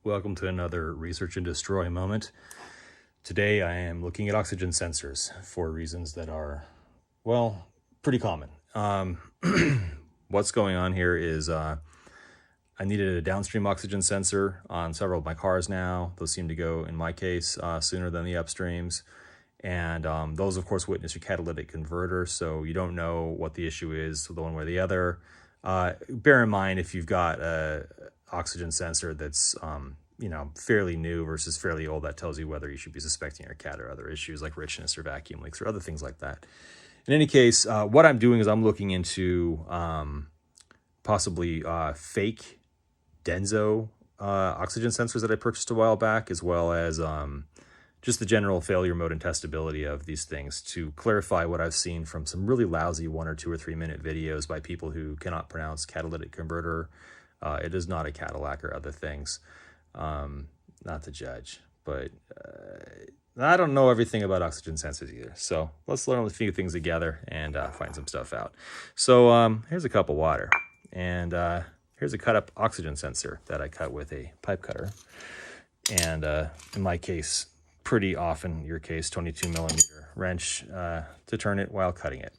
Welcome to another Research and Destroy moment. Today I am looking at oxygen sensors for reasons that are, well, pretty common. What's going on here is I needed a downstream oxygen sensor on several of my cars now. Those seem to go, in my case, sooner than the upstreams. And those, of course, witness your catalytic converter, so you don't know what the issue is the one way or the other. Bear in mind, if you've got a oxygen sensor that's fairly new versus fairly old, that tells you whether you should be suspecting your cat or other issues like richness or vacuum leaks or other things like that. In any case, what I'm doing is I'm looking into possibly fake denso oxygen sensors that I purchased a while back, as well as just the general failure mode and testability of these things to clarify what I've seen from some really lousy 1 or 2 or 3 minute videos by people who cannot pronounce catalytic converter. It is not a Cadillac or other things. Not to judge, but I don't know everything about oxygen sensors either. So let's learn a few things together and find some stuff out. So here's a cup of water, and here's a cut up oxygen sensor that I cut with a pipe cutter. And in my case, pretty often, your case, 22 millimeter wrench to turn it while cutting it.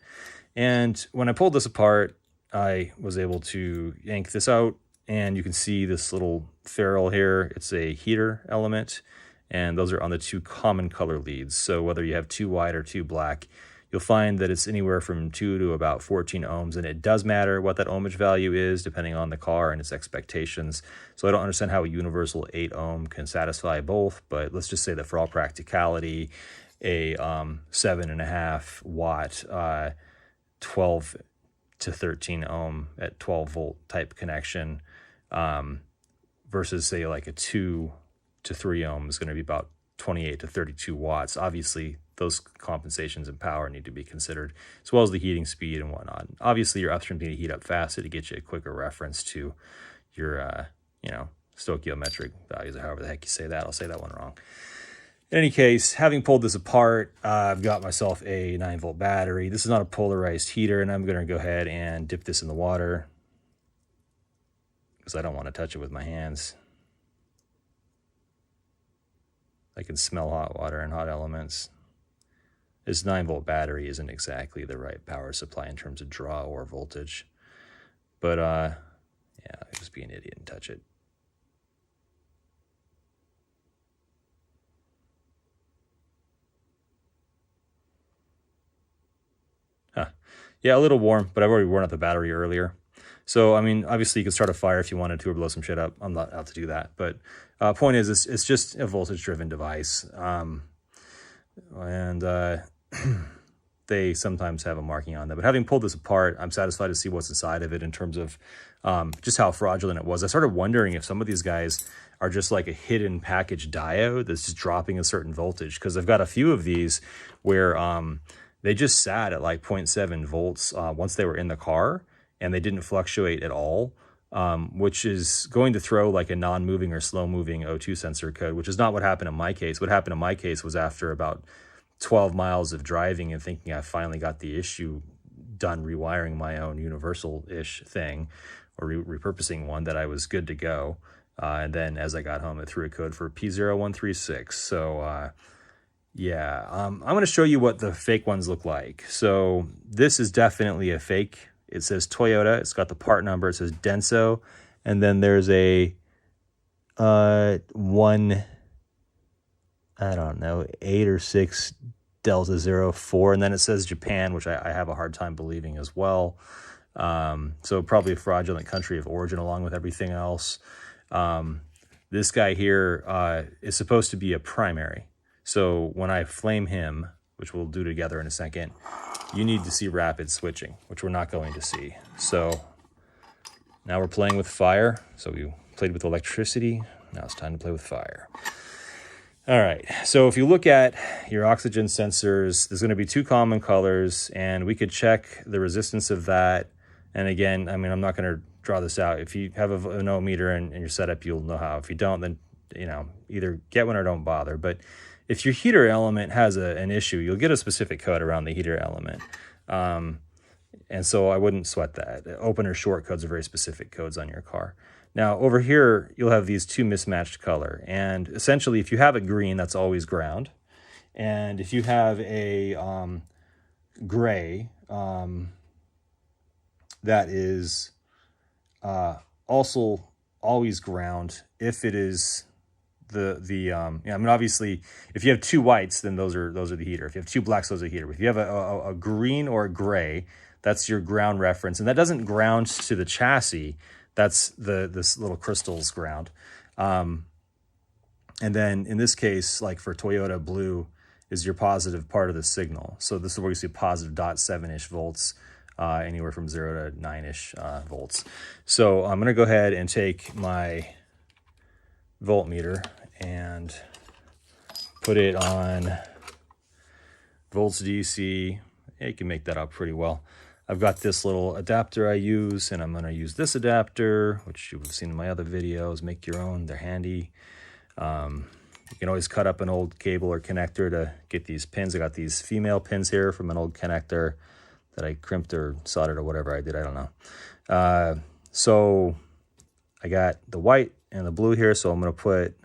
And when I pulled this apart, I was able to yank this out, and you can see this little ferrule here. It's a heater element, and those are on the 2 common color leads. So whether you have 2 white or 2 black, you'll find that it's anywhere from 2 to about 14 ohms, and it does matter what that ohmage value is depending on the car and its expectations. So I don't understand how a universal 8 ohm can satisfy both, but let's just say that for all practicality, a 7.5 watt 12 to 13 ohm at 12 volt type connection versus say like a 2 to 3 ohm is going to be about 28 to 32 watts. Obviously, those compensations in power need to be considered, as well as the heating speed and whatnot. Obviously, your upstream need to heat up faster to get you a quicker reference to your, stoichiometric values, or however the heck you say that. I'll say that one wrong. In any case, having pulled this apart, I've got myself a 9-volt battery. This is not a polarized heater, and I'm going to go ahead and dip this in the water because I don't want to touch it with my hands. I can smell hot water and hot elements. This 9-volt battery isn't exactly the right power supply in terms of draw or voltage. But, I'll just be an idiot and touch it. Yeah, a little warm, but I've already worn out the battery earlier. So, I mean, obviously you could start a fire if you wanted to or blow some shit up. I'm not out to do that. But point is, it's just a voltage-driven device. They sometimes have a marking on them. But having pulled this apart, I'm satisfied to see what's inside of it in terms of just how fraudulent it was. I started wondering if some of these guys are just like a hidden package diode that's just dropping a certain voltage. Because I've got a few of these where they just sat at like 0.7 volts once they were in the car, and they didn't fluctuate at all, which is going to throw like a non-moving or slow-moving O2 sensor code, which is not what happened in my case. What happened in my case was after about 12 miles of driving and thinking I finally got the issue done rewiring my own universal-ish thing, or repurposing one, that I was good to go. And then as I got home, it threw a code for P0136. So I'm going to show you what the fake ones look like. So this is definitely a fake. It says Toyota. It's got the part number. It says denso. And then there's a 8 or 6 Delta 04. And then it says Japan, which I have a hard time believing as well. So probably a fraudulent country of origin along with everything else. This guy here is supposed to be a primary. So when I flame him, which we'll do together in a second, you need to see rapid switching, which we're not going to see. So now we're playing with fire. So we played with electricity. Now it's time to play with fire. All right. So if you look at your oxygen sensors, there's going to be 2 common colors, and we could check the resistance of that. And again, I mean, I'm not going to draw this out. If you have an ohmmeter in your setup, you'll know how. If you don't, then, either get one or don't bother. But if your heater element has an issue, you'll get a specific code around the heater element. And so I wouldn't sweat that. Open or short codes are very specific codes on your car. Now over here, you'll have these two mismatched color. And essentially, if you have a green, that's always ground. And if you have a gray, that is also always ground if it is yeah, I mean, obviously, if you have two whites, then those are the heater. If you have two blacks, those are the heater. If you have a green or a gray, that's your ground reference, and that doesn't ground to the chassis. That's this little crystal's ground. And then in this case, like for Toyota, blue is your positive part of the signal. So this is where you see positive 0.7-ish volts, anywhere from 0 to 9-ish volts. So I'm going to go ahead and take my voltmeter and put it on volts DC. Yeah, you can make that out pretty well. I've got this little adapter I use, and I'm going to use this adapter, which you've seen in my other videos. Make your own. They're handy. You can always cut up an old cable or connector to get these pins. I got these female pins here from an old connector that I crimped or soldered or whatever I did. I don't know. So I got the white and the blue here, so I'm going to put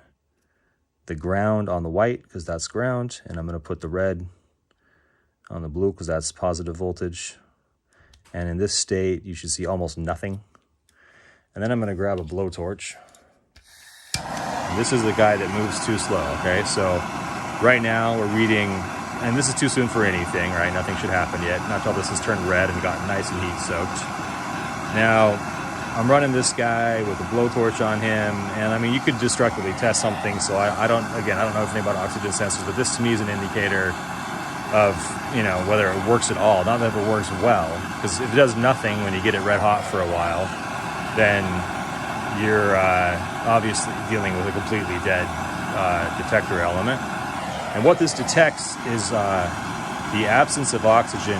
the ground on the white because that's ground, and I'm going to put the red on the blue because that's positive voltage. And in this state, you should see almost nothing. And then I'm going to grab a blowtorch. And this is the guy that moves too slow, okay? So right now we're reading, and this is too soon for anything, right? Nothing should happen yet, not till this has turned red and gotten nice and heat soaked. Now, I'm running this guy with a blowtorch on him, and I mean, you could destructively test something, so I don't know anything about oxygen sensors, but this to me is an indicator of, you know, whether it works at all. Not that it works well, because if it does nothing when you get it red hot for a while, then you're obviously dealing with a completely dead detector element. And what this detects is the absence of oxygen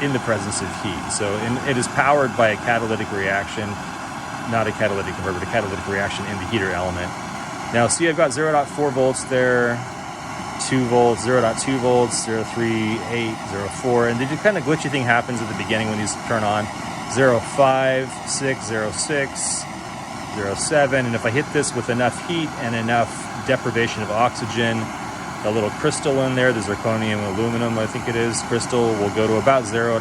in the presence of heat. So it is powered by a catalytic reaction, not a catalytic converter, but a catalytic reaction in the heater element. Now, see, I've got 0.4 volts there, 2 volts, 0.2 volts, 0.3, 8, 0.4, and the kind of glitchy thing happens at the beginning when these turn on. 0.5, 6, 0.6, 0.7, and if I hit this with enough heat and enough deprivation of oxygen, the little crystal in there, the zirconium aluminum, I think it is, crystal, will go to about 0.9.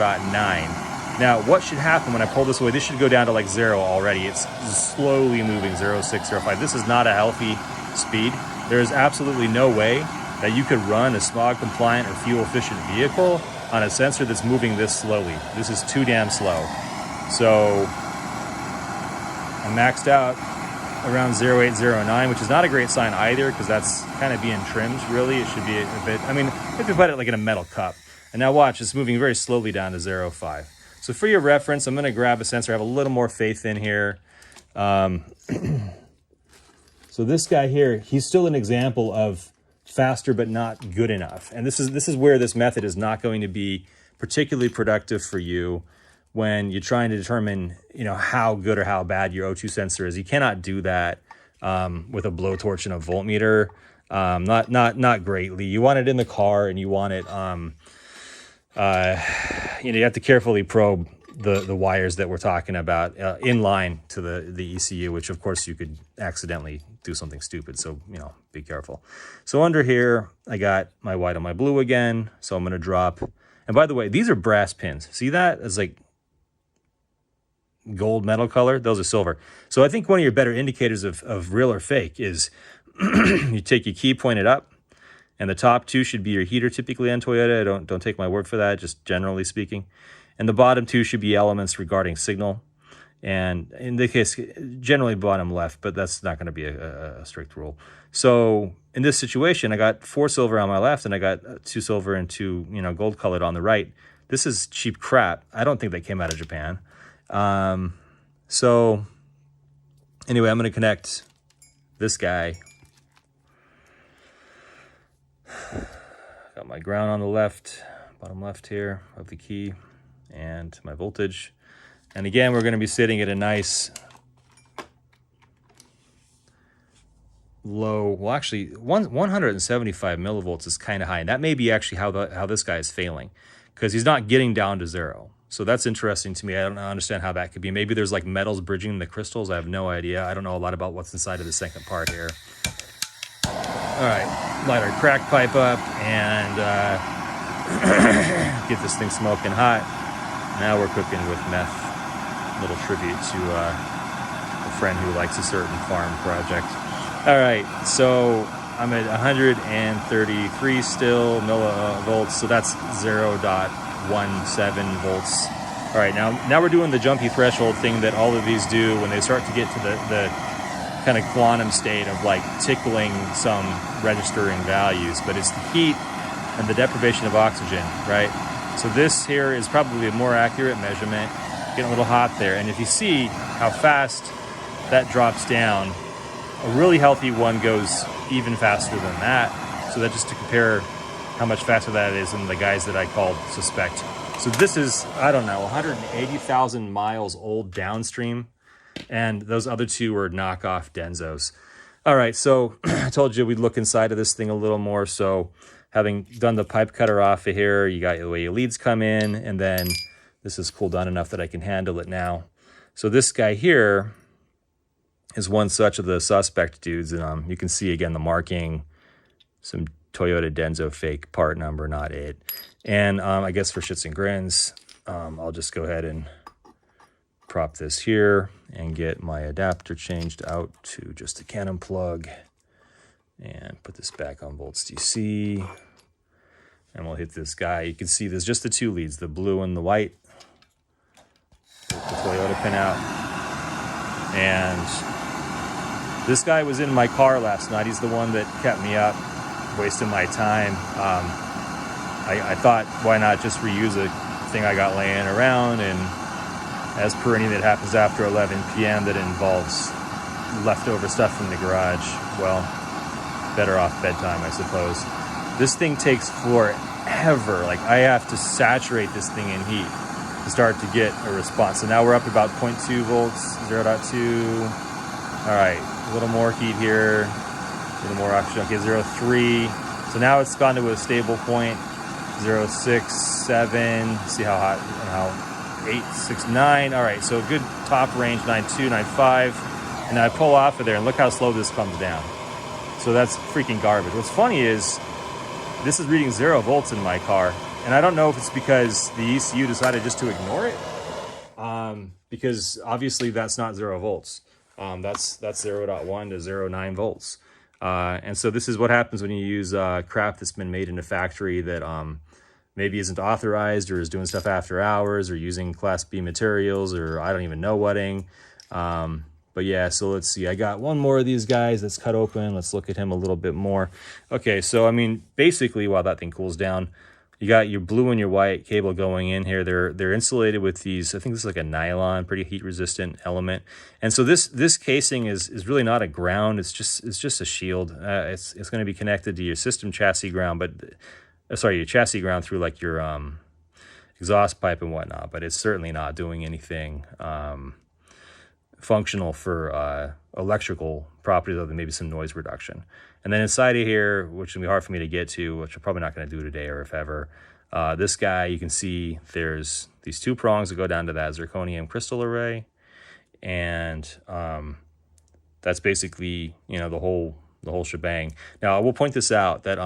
Now, what should happen when I pull this away? This should go down to like 0 already. It's slowly moving, 0.6, 0.5. This is not a healthy speed. There is absolutely no way that you could run a smog-compliant or fuel-efficient vehicle on a sensor that's moving this slowly. This is too damn slow. So I'm maxed out around 0.8, 0.9, which is not a great sign either, because that's kind of being trimmed, really. It should be a bit, I mean, if you put it like in a metal cup. And now watch, it's moving very slowly down to 0.5. So for your reference, I'm going to grab a sensor I have a little more faith in here. So this guy here, he's still an example of faster but not good enough. And this is where this method is not going to be particularly productive for you when you're trying to determine, you know, how good or how bad your O2 sensor is. You cannot do that with a blowtorch and a voltmeter. Not greatly. You want it in the car, and you want it, you know, you have to carefully probe the wires that we're talking about in line to the ECU, which of course you could accidentally do something stupid. So, you know, be careful. So under here, I got my white on my blue again. So I'm going to drop. And by the way, these are brass pins. See that? It's like gold metal color. Those are silver. So I think one of your better indicators of real or fake is you take your key, point it up, and the top two should be your heater typically on Toyota. Don't take my word for that, just generally speaking. And the bottom two should be elements regarding signal. And in this case, generally bottom left, but that's not going to be a strict rule. So in this situation, I got 4 silver on my left, and I got 2 silver and 2, you know, gold colored on the right. This is cheap crap. I don't think they came out of Japan. So anyway, I'm going to connect this guy. Got my ground on the left, bottom left here of the key, and my voltage. And again, we're going to be sitting at a nice low, well, actually 175 millivolts is kind of high. And that may be actually how this guy is failing, because he's not getting down to 0. So that's interesting to me. I don't understand how that could be. Maybe there's like metals bridging the crystals. I have no idea. I don't know a lot about what's inside of the second part here. All right, light our crack pipe up and get this thing smoking hot. Now we're cooking with meth. Little tribute to a friend who likes a certain farm project. All right, so I'm at 133 still millivolts, so that's 0.17 volts. All right, now we're doing the jumpy threshold thing that all of these do when they start to get to the kind of quantum state of like tickling some registering values, but it's the heat and the deprivation of oxygen, right? So this here is probably a more accurate measurement. Getting a little hot there, and if you see how fast that drops down, a really healthy one goes even faster than that. So that just to compare how much faster that is than the guys that I called suspect. So this is, I don't know, 180,000 miles old downstream, and those other two were knockoff Denzos. All right, so I told you we'd look inside of this thing a little more. So having done the pipe cutter off of here, you got the way your leads come in, and then this is cooled down enough that I can handle it now. So this guy here is one such of the suspect dudes, and you can see again the marking, some Toyota Denso fake part number, not it. And I guess for shits and grins, I'll just go ahead and prop this here and get my adapter changed out to just a Canon plug and put this back on volts DC. And we'll hit this guy. You can see there's just the two leads, the blue and the white. Put the Toyota pin out. And this guy was in my car last night. He's the one that kept me up, wasting my time. I thought, why not just reuse a thing I got laying around? And as per anything that happens after 11 p.m. that involves leftover stuff from the garage, well, better off bedtime, I suppose. This thing takes forever. Like, I have to saturate this thing in heat to start to get a response. So now we're up about 0.2 volts, 0.2. All right, a little more heat here, a little more oxygen. Okay, 0.3. So now it's gone to a stable point, 0.6, 7. See how hot, how 8, 6, 9. All right, so good top range, 9.2, 9.5. And I pull off of there, and look how slow this comes down. So that's freaking garbage. What's funny is this is reading 0 volts in my car. And I don't know if it's because the ECU decided just to ignore it. Because obviously that's not 0 volts. That's 0.1 to 0.9 volts. And so this is what happens when you use crap that's been made in a factory that maybe isn't authorized or is doing stuff after hours or using Class B materials or I don't even know whatting. But yeah, so let's see. I got one more of these guys that's cut open. Let's look at him a little bit more. Okay, so I mean, basically while that thing cools down, you got your blue and your white cable going in here. They're insulated with these, I think this is like a nylon, pretty heat resistant element. And so this casing is really not a ground. It's just a shield. It's going to be connected to your system chassis ground, but your chassis ground through like your exhaust pipe and whatnot. But it's certainly not doing anything functional for electrical properties other than maybe some noise reduction. And then inside of here, which will be hard for me to get to, which I'm probably not going to do today or if ever, this guy, you can see there's these two prongs that go down to that zirconium crystal array. And that's basically, you know, the whole shebang. Now, I will point this out that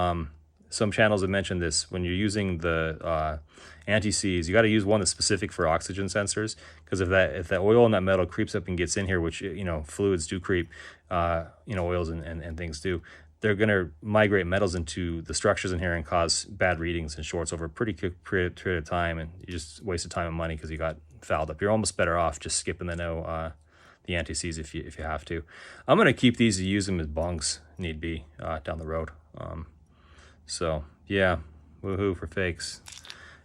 some channels have mentioned this. When you're using the anti-seize, you got to use one that's specific for oxygen sensors, because if that oil and that metal creeps up and gets in here, which, you know, fluids do creep, you know, oils and things do, they're going to migrate metals into the structures in here and cause bad readings and shorts over a pretty quick period of time, and you just wasted time and money because you got fouled up. You're almost better off just skipping the anti-seize if you have to. I'm going to keep these to use them as bungs need be down the road. So yeah, woohoo for fakes.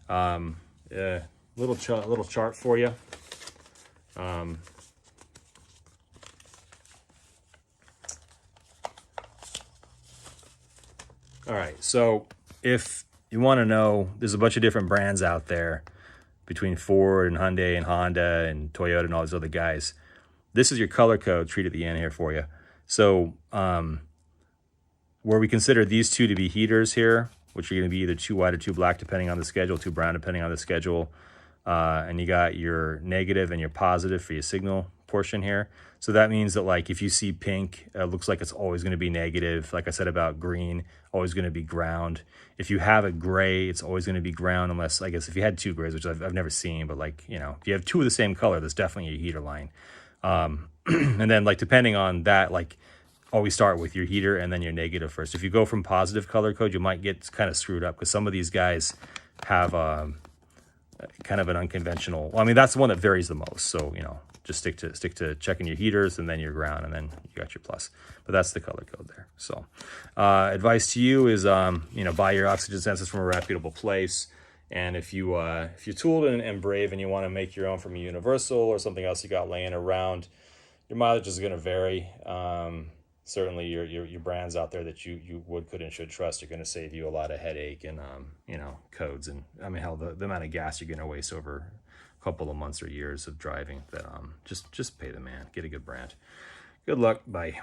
Little chart for you. All right, so if you want to know, there's a bunch of different brands out there between Ford and Hyundai and Honda and Toyota and all these other guys. This is your color code treat at the end here for you. So where we consider these two to be heaters here, which are going to be either too white or too black depending on the schedule, too brown depending on the schedule, and you got your negative and your positive for your signal portion here. So that means that like if you see pink, it looks like it's always going to be negative. Like I said about green, always going to be ground. If you have a gray, it's always going to be ground, unless, I guess, if you had two grays, which I've never seen, but like, you know, if you have two of the same color, that's definitely your heater line. And then like depending on that, like always start with your heater and then your negative first. If you go from positive color code, you might get kind of screwed up because some of these guys have kind of an unconventional, well, I mean, that's the one that varies the most. So, you know, just stick to checking your heaters and then your ground, and then you got your plus. But that's the color code there. So advice to you is, you know, buy your oxygen sensors from a reputable place. And if you're tooled and brave and you want to make your own from a Universal or something else you got laying around, your mileage is going to vary. Certainly your brands out there that you would, could, and should trust are going to save you a lot of headache and, you know, codes. And I mean, hell, the amount of gas you're going to waste over a couple of months or years of driving, that just pay the man, get a good brand. Good luck. Bye.